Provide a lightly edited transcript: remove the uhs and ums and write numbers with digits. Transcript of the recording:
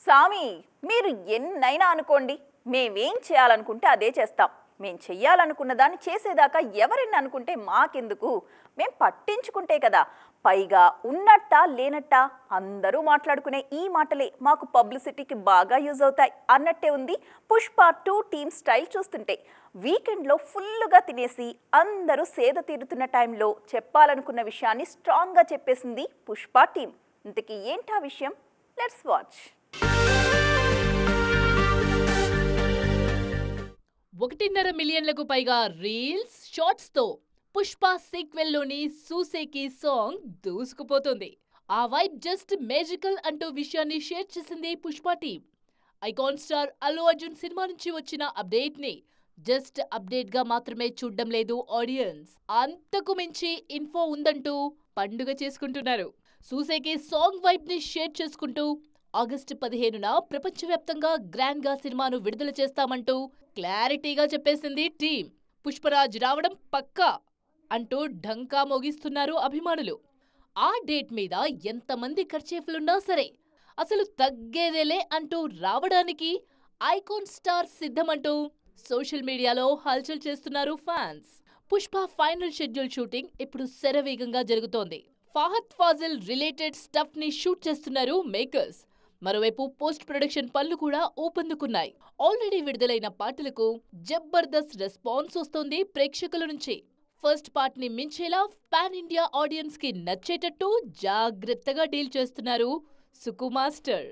సామి మీరు ఎన్నైనా అనుకోండి, మేమేం చేయాలనుకుంటే అదే చేస్తాం. మేం చెయ్యాలనుకున్న దాన్ని చేసేదాకా ఎవరైనా అనుకుంటే మాకెందుకు, మేం పట్టించుకుంటే కదా. పైగా ఉన్నట్టా లేనట్టా అందరూ మాట్లాడుకునే ఈ మాటలే మాకు పబ్లిసిటీకి బాగా యూజ్ అవుతాయి అన్నట్టే ఉంది పుష్ప 2 టీమ్ స్టైల్ చూస్తుంటే. వీకెండ్లో ఫుల్లుగా తినేసి అందరూ సేద తీరుతున్న టైంలో చెప్పాలనుకున్న విషయాన్ని స్ట్రాంగ్గా చెప్పేసింది పుష్ప టీం. ఇంతకీ ఏంటా విషయం? Let's watch. 1.5 మిలియన్లకు పైగా రీల్స్, షార్ట్స్ తో పుష్ప సీక్వెల్ లోని సూసేకి సాంగ్ దూసుకుపోతుంది. ఆ వైబ్ జస్ట్ మేజికల్ అంటూ విషయాన్ని షేర్ చేసింది Pushpa team. Icon star Allu Arjun cinema నుంచి వచ్చిన అప్డేట్ ని జస్ట్ అప్డేట్ గా మాత్రమే చూడడం లేదు ఆడియన్స్, అంతకు మించి ఇన్ఫో ఉందంటూ పండుగ చేసుకుంటున్నారు. సూసేకి సాంగ్ వైబ్ ని షేర్ చేసుకుంటూ ఆగస్టు 15న ప్రపంచవ్యాప్తంగా గ్రాండ్ గా సినిమాను విడుదల చేస్తామంటూ క్లారిటీగా చెప్పేసింది టీం. పుష్పరాజ్ రావడం పక్కా అంటూ ఢంకా మోగిస్తున్నారు అభిమానులు. ఆ డేట్ మీద ఎంతమంది ఖర్చీఫ్లున్నా సరే అసలు తగ్గేదేలే అంటూ రావడానికి ఐకాన్ స్టార్ సిద్ధమంటూ సోషల్ మీడియాలో హల్చల్ చేస్తున్నారు fans. Pushpa final schedule shooting ఇప్పుడు శరవేగంగా జరుగుతోంది. ఫహద్ ఫాజిల్ రిలేటెడ్ స్టఫ్ ని షూట్ చేస్తున్నారు మేకర్స్. మరోవైపు పోస్ట్ ప్రొడక్షన్ పనులు కూడా ఊపందుకున్నాయి. ఆల్రెడీ విడుదలైన పాటలకు జబర్దస్త్ రెస్పాన్స్ వస్తోంది ప్రేక్షకుల నుంచి. ఫస్ట్ పార్ట్ ని మించేలా పాన్ ఇండియా ఆడియన్స్ కి నచ్చేటట్టు జాగ్రత్తగా డీల్ చేస్తున్నారు సుకు మాస్టర్.